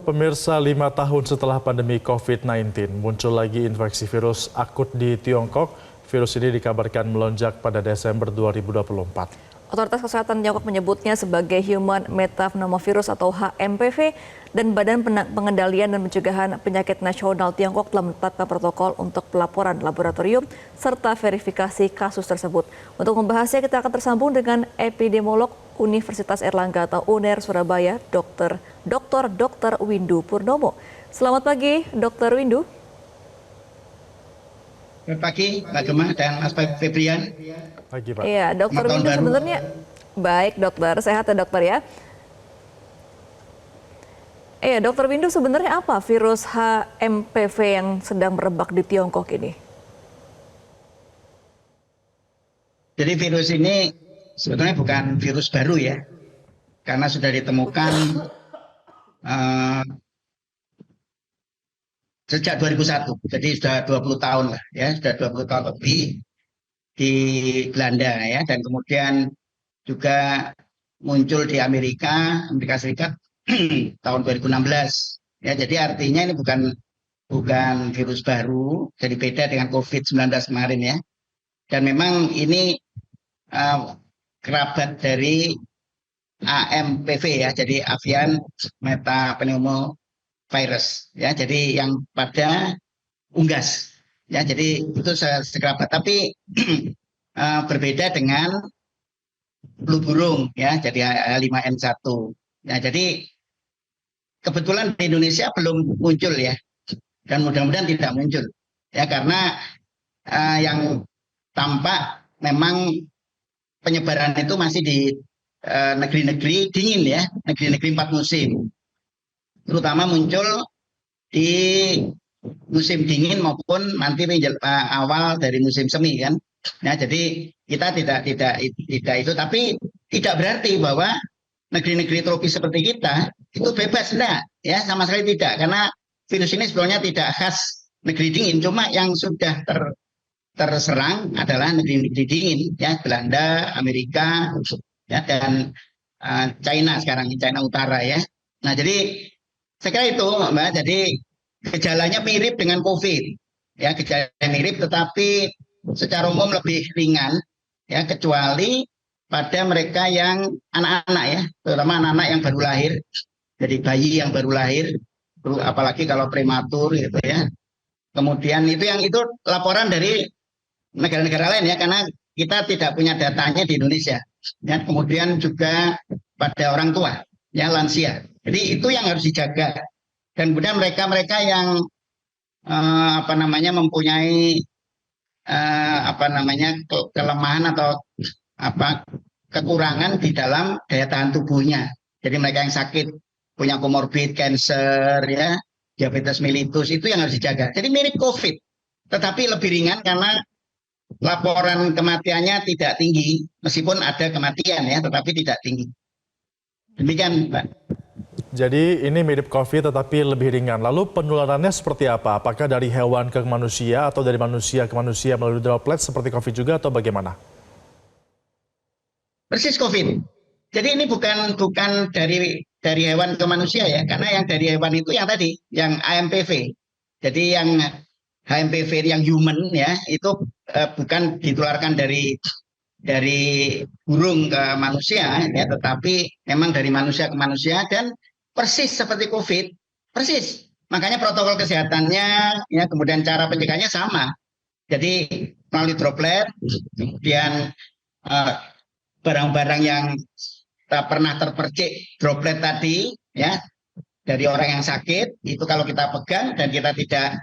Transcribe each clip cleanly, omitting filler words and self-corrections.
Pemirsa, 5 tahun setelah pandemi COVID-19, muncul lagi infeksi virus akut di Tiongkok. Virus ini dikabarkan melonjak pada Desember 2024. Otoritas Kesehatan Tiongkok menyebutnya sebagai Human Metapneumovirus atau HMPV, dan Badan Pengendalian dan Pencegahan Penyakit Nasional Tiongkok telah menetapkan protokol untuk pelaporan laboratorium serta verifikasi kasus tersebut. Untuk membahasnya kita akan tersambung dengan epidemiolog Universitas Airlangga atau UNER Surabaya, Dr. Windu Purnomo. Selamat pagi, Dr. Windu. Selamat pagi, Mbak Gemma dan Mas Febrian. Pagi, Pak. Iya, Dr. Windu sebenarnya baik, dokter. Sehat ya, dokter ya? Iya, Dr. Windu, sebenarnya apa virus HMPV yang sedang merebak di Tiongkok ini? Jadi virus ini sebetulnya bukan virus baru ya, karena sudah ditemukan sejak 2001, jadi sudah 20 tahun lah ya, sudah 20 tahun lebih di Belanda ya, dan kemudian juga muncul di Amerika Serikat tahun 2016 ya. Jadi artinya ini bukan virus baru, jadi beda dengan COVID-19 kemarin ya. Dan memang ini kerabat dari HMPV ya, jadi avian metapneumovirus ya, jadi yang pada unggas ya, jadi itu sekerabat, tapi berbeda dengan flu burung ya, jadi H5N1 ya. Jadi kebetulan di Indonesia belum muncul ya, dan mudah-mudahan tidak muncul ya, karena yang tampak memang penyebaran itu masih di negeri-negeri dingin ya, negeri-negeri 4 musim, terutama muncul di musim dingin maupun nanti awal dari musim semi kan. Nah, jadi kita tidak itu, tapi tidak berarti bahwa negeri-negeri tropis seperti kita itu bebas, enggak ya, sama sekali tidak, karena virus ini sebenarnya tidak khas negeri dingin, cuma yang sudah terserang adalah negeri-negeri dingin ya, Belanda, Amerika ya, dan China sekarang, China Utara ya. Nah, jadi saya kira itu Mbak, jadi gejalanya mirip dengan COVID ya, gejalanya mirip tetapi secara umum lebih ringan ya, kecuali pada mereka yang anak-anak ya, terutama anak-anak yang baru lahir, jadi bayi yang baru lahir, apalagi kalau prematur gitu ya. Kemudian itu laporan dari negara-negara lain ya, karena kita tidak punya datanya di Indonesia ya. Kemudian juga pada orang tua ya, lansia, jadi itu yang harus dijaga. Dan kemudian mereka yang mempunyai kelemahan atau kekurangan di dalam daya tahan tubuhnya. Jadi mereka yang sakit, punya komorbid, cancer ya, diabetes mellitus, itu yang harus dijaga. Jadi mirip COVID, tetapi lebih ringan karena laporan kematiannya tidak tinggi, meskipun ada kematian ya, tetapi tidak tinggi. Demikian, Pak. Jadi ini mirip COVID tetapi lebih ringan. Lalu penularannya seperti apa? Apakah dari hewan ke manusia atau dari manusia ke manusia melalui droplet seperti COVID juga atau bagaimana? Persis COVID. Jadi ini bukan dari hewan ke manusia ya, karena yang dari hewan itu yang tadi, yang HMPV. Jadi yang HMPV yang human ya, itu bukan ditularkan dari burung ke manusia ya, tetapi memang dari manusia ke manusia, dan persis seperti COVID, persis. Makanya protokol kesehatannya ya, kemudian cara pencegahannya sama. Jadi melalui droplet, kemudian barang-barang yang pernah terpercik droplet tadi ya, dari orang yang sakit, itu kalau kita pegang dan kita tidak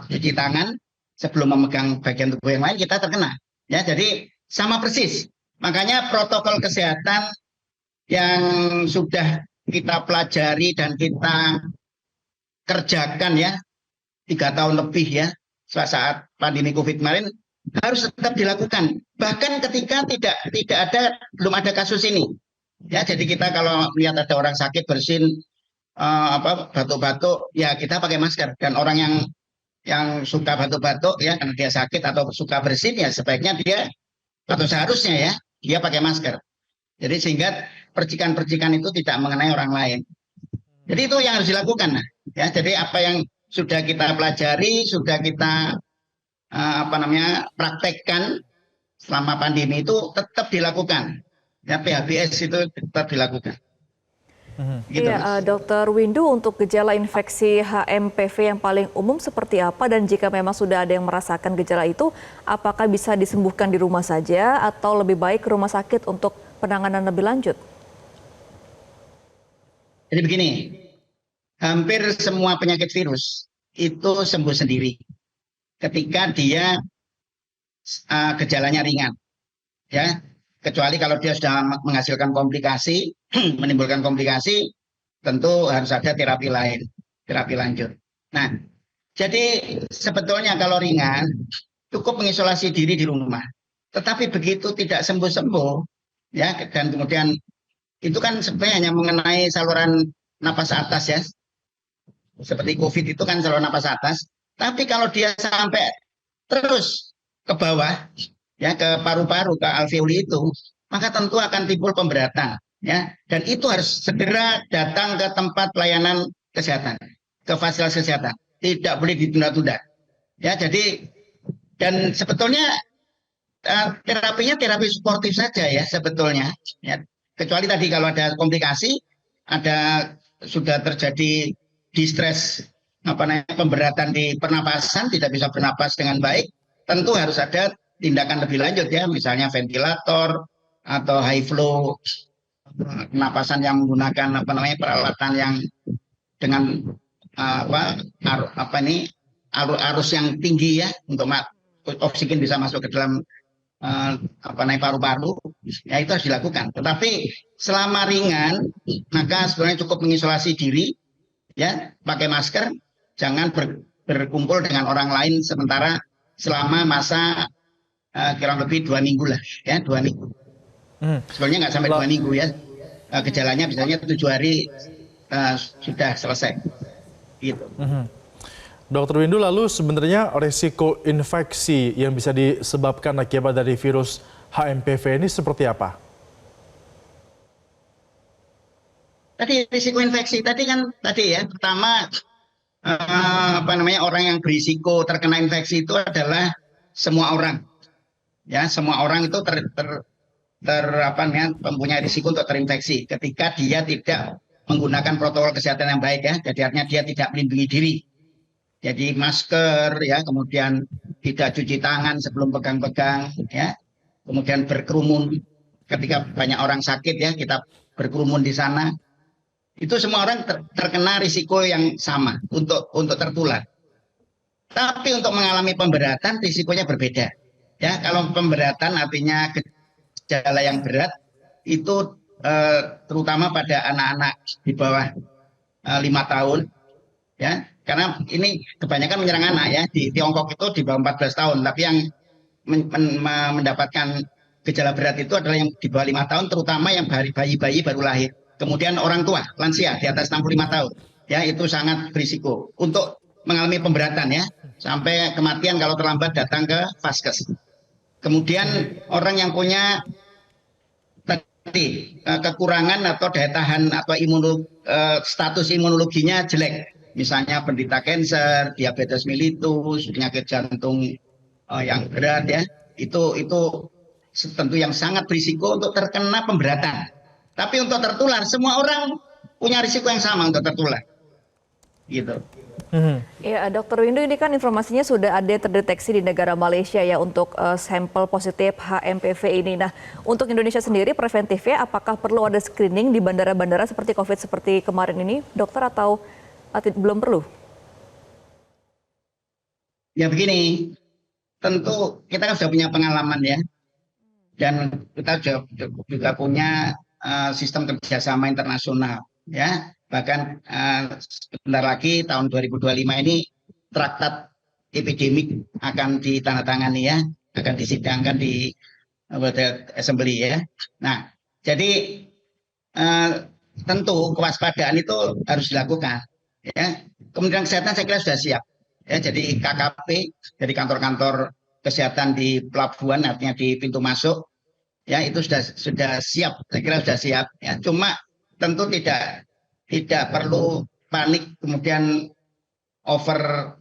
cuci tangan sebelum memegang bagian tubuh yang lain, kita terkena ya. Jadi sama persis. Makanya protokol kesehatan yang sudah kita pelajari dan kita kerjakan ya 3 tahun lebih ya, saat pandemi COVID kemarin, harus tetap dilakukan. Bahkan ketika belum ada kasus ini ya. Jadi kita kalau melihat ada orang sakit bersin batuk-batuk ya, kita pakai masker. Dan orang yang suka batuk-batuk ya, karena dia sakit atau suka bersin ya, sebaiknya dia, atau seharusnya ya, dia pakai masker. Jadi sehingga percikan-percikan itu tidak mengenai orang lain. Jadi itu yang harus dilakukan. Nah, ya, jadi apa yang sudah kita pelajari, sudah kita praktekkan selama pandemi itu tetap dilakukan. Ya, PHBS itu tetap dilakukan. Gitu, Iya, Dokter Windu, untuk gejala infeksi HMPV yang paling umum seperti apa, dan jika memang sudah ada yang merasakan gejala itu, apakah bisa disembuhkan di rumah saja atau lebih baik ke rumah sakit untuk penanganan lebih lanjut? Jadi begini, hampir semua penyakit virus itu sembuh sendiri ketika dia gejalanya ringan, ya. Kecuali kalau dia sudah menghasilkan komplikasi, menimbulkan komplikasi, tentu harus ada terapi lain, terapi lanjut. Nah, jadi sebetulnya kalau ringan, cukup mengisolasi diri di rumah. Tetapi begitu tidak sembuh-sembuh, ya, dan kemudian itu kan sebenarnya hanya mengenai saluran napas atas, ya. Seperti COVID itu kan saluran napas atas. Tapi kalau dia sampai terus ke bawah, ya, ke paru-paru, ke alveoli itu, maka tentu akan timbul pemberatan, ya. Dan itu harus segera datang ke tempat pelayanan kesehatan, ke fasilitas kesehatan. Tidak boleh ditunda-tunda. Ya, jadi dan sebetulnya terapinya terapi suportif saja, ya, sebetulnya. Ya. Kecuali tadi kalau ada komplikasi, ada sudah terjadi distres, pemberatan di pernapasan, tidak bisa bernapas dengan baik, tentu harus ada tindakan lebih lanjut, ya, misalnya ventilator atau high flow pernapasan yang menggunakan peralatan yang dengan arus yang tinggi, ya, untuk oksigen bisa masuk ke dalam paru-paru, ya, itu harus dilakukan. Tetapi selama ringan, maka sebenarnya cukup mengisolasi diri, ya, pakai masker, jangan berkumpul dengan orang lain sementara selama masa kurang lebih 2 minggu lah, ya, 2 minggu. Sebenarnya nggak sampai 2 minggu, ya, gejalanya misalnya 7 hari sudah selesai, gitu. Dokter Windu, lalu sebenarnya risiko infeksi yang bisa disebabkan akibat dari virus HMPV ini seperti apa? Tadi risiko infeksi tadi ya, pertama orang yang berisiko terkena infeksi itu adalah semua orang, ya, semua orang itu mempunyai risiko untuk terinfeksi ketika dia tidak menggunakan protokol kesehatan yang baik, ya. Jadi artinya dia tidak melindungi diri. Jadi masker, ya, kemudian tidak cuci tangan sebelum pegang-pegang, ya, kemudian berkerumun ketika banyak orang sakit, ya, kita berkerumun di sana. Itu semua orang terkena risiko yang sama untuk tertular. Tapi untuk mengalami pemberatan risikonya berbeda. Ya, kalau pemberatan artinya gejala yang berat itu terutama pada anak-anak di bawah 5 tahun, ya. Karena ini kebanyakan menyerang anak, ya. Di Tiongkok itu di bawah 14 tahun, tapi yang mendapatkan gejala berat itu adalah yang di bawah 5 tahun, terutama yang bayi-bayi baru lahir. Kemudian orang tua, lansia di atas 65 tahun, ya, itu sangat berisiko untuk mengalami pemberatan, ya, sampai kematian kalau terlambat datang ke vaskes. Kemudian orang yang punya kekurangan atau daya tahan atau status imunologinya jelek, misalnya penderita kanker, diabetes mellitus, penyakit jantung yang berat, ya, itu tentu yang sangat berisiko untuk terkena pemberatan. Tapi untuk tertular, semua orang punya risiko yang sama untuk tertular, gitu. Ya, Dokter Windu, ini kan informasinya sudah ada terdeteksi di negara Malaysia, ya, untuk sampel positif HMPV ini. Nah, untuk Indonesia sendiri preventifnya, apakah perlu ada screening di bandara-bandara seperti COVID seperti kemarin ini, dokter, atau belum perlu? Ya begini, tentu kita kan sudah punya pengalaman, ya, dan kita juga punya sistem kerjasama internasional, ya. Bahkan sebentar lagi tahun 2025 ini traktat epidemik akan ditandatangani, ya, akan disidangkan di World Assembly, ya. Nah, jadi tentu kewaspadaan itu harus dilakukan, ya. Kementerian Kesehatan saya kira sudah siap, ya. Jadi KKP, jadi kantor-kantor kesehatan di pelabuhan, artinya di pintu masuk, ya, itu sudah siap, saya kira sudah siap, ya. Cuma tentu tidak tidak perlu panik kemudian over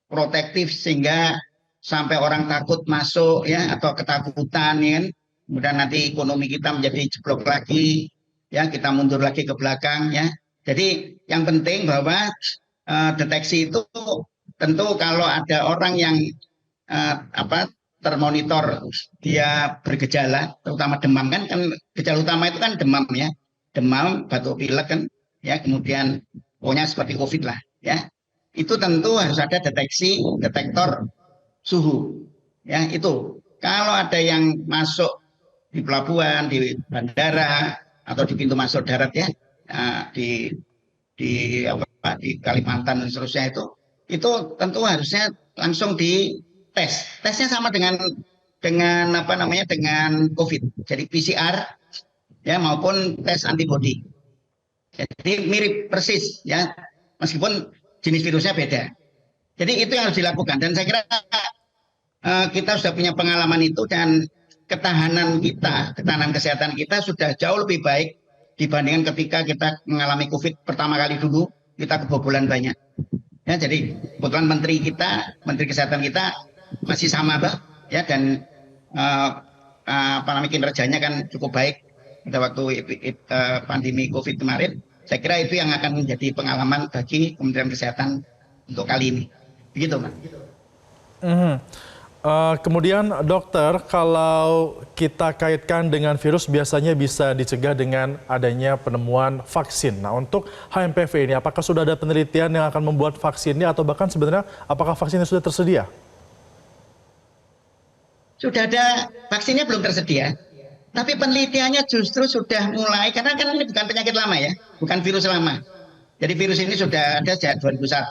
protektif sehingga sampai orang takut masuk ya atau ketakutan ya kan. Kemudian nanti ekonomi kita menjadi jeblok lagi ya, kita mundur lagi ke belakang ya. Jadi yang penting bahwa deteksi itu tentu kalau ada orang yang termonitor dia bergejala terutama demam kan gejala utama itu kan demam ya, demam, batuk pilek kan ya, kemudian pokoknya seperti COVID lah ya. Itu tentu harus ada detektor suhu ya. Itu kalau ada yang masuk di pelabuhan, di bandara atau di pintu masuk darat ya, di Kalimantan dan seterusnya itu tentu harusnya langsung dites. Tesnya sama dengan COVID. Jadi PCR ya maupun tes antibody. Jadi mirip persis ya, meskipun jenis virusnya beda. Jadi itu yang harus dilakukan dan saya kira kita sudah punya pengalaman itu dan ketahanan kesehatan kita sudah jauh lebih baik dibandingkan ketika kita mengalami COVID pertama kali dulu, kita kebobolan banyak. Ya, jadi kebetulan menteri kesehatan kita masih sama ya, dan kinerjanya kan cukup baik pada waktu pandemi COVID kemarin. Saya kira itu yang akan menjadi pengalaman bagi Kementerian Kesehatan untuk kali ini. Begitu, Mas. Kemudian dokter, kalau kita kaitkan dengan virus biasanya bisa dicegah dengan adanya penemuan vaksin. Nah, untuk HMPV ini apakah sudah ada penelitian yang akan membuat vaksinnya atau bahkan sebenarnya apakah vaksinnya sudah tersedia? Sudah ada, vaksinnya belum tersedia. Tapi penelitiannya justru sudah mulai, karena kan ini bukan penyakit lama ya, bukan virus lama. Jadi virus ini sudah ada sejak 2001,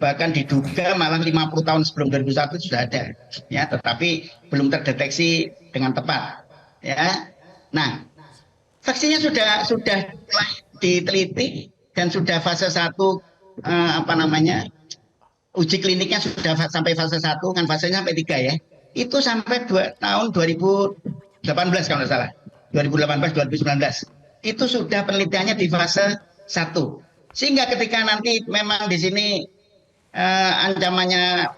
bahkan diduga malah 50 tahun sebelum 2001 sudah ada. Ya, tetapi belum terdeteksi dengan tepat. Ya. Nah, vaksinnya sudah mulai diteliti dan sudah fase 1 uji kliniknya sudah sampai fase 1, kan fasenya sampai 3 ya. Itu sampai tahun 2018 kalau tidak salah, 2018-2019 itu sudah penelitiannya di fase 1, sehingga ketika nanti memang di sini ancamannya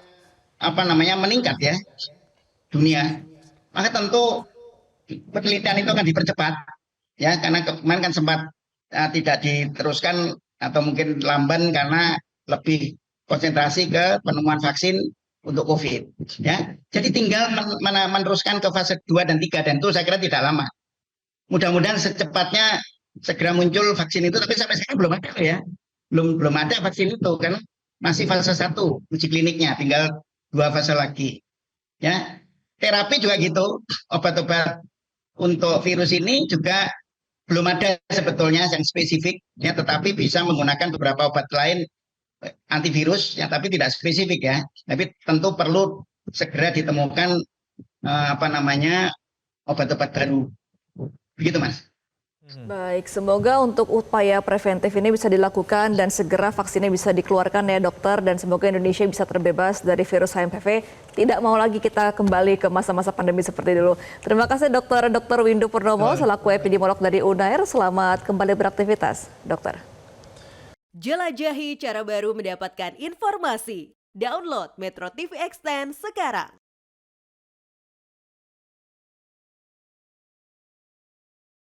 meningkat ya dunia, maka tentu penelitian itu akan dipercepat ya, karena kemarin kan sempat tidak diteruskan atau mungkin lamban karena lebih konsentrasi ke penemuan vaksin untuk COVID ya. Jadi tinggal meneruskan ke fase 2 dan 3 dan itu saya kira tidak lama. Mudah-mudahan secepatnya segera muncul vaksin itu, tapi sampai sekarang belum ada ya. Belum ada vaksin itu kan masih fase 1 uji kliniknya, tinggal 2 fase lagi. Ya. Terapi juga gitu, obat-obat untuk virus ini juga belum ada sebetulnya yang spesifik ya, tetapi bisa menggunakan beberapa obat lain antivirus ya, tapi tidak spesifik ya. Tapi tentu perlu segera ditemukan obat-obat baru. Begitu, Mas. Baik, semoga untuk upaya preventif ini bisa dilakukan dan segera vaksinnya bisa dikeluarkan ya dokter, dan semoga Indonesia bisa terbebas dari virus HMPV. Tidak mau lagi kita kembali ke masa-masa pandemi seperti dulu. Terima kasih Dr. Windu Purnomo selaku epidemiolog dari UNAIR. Selamat kembali beraktivitas, dokter. Jelajahi cara baru mendapatkan informasi. Download Metro TV Extend sekarang.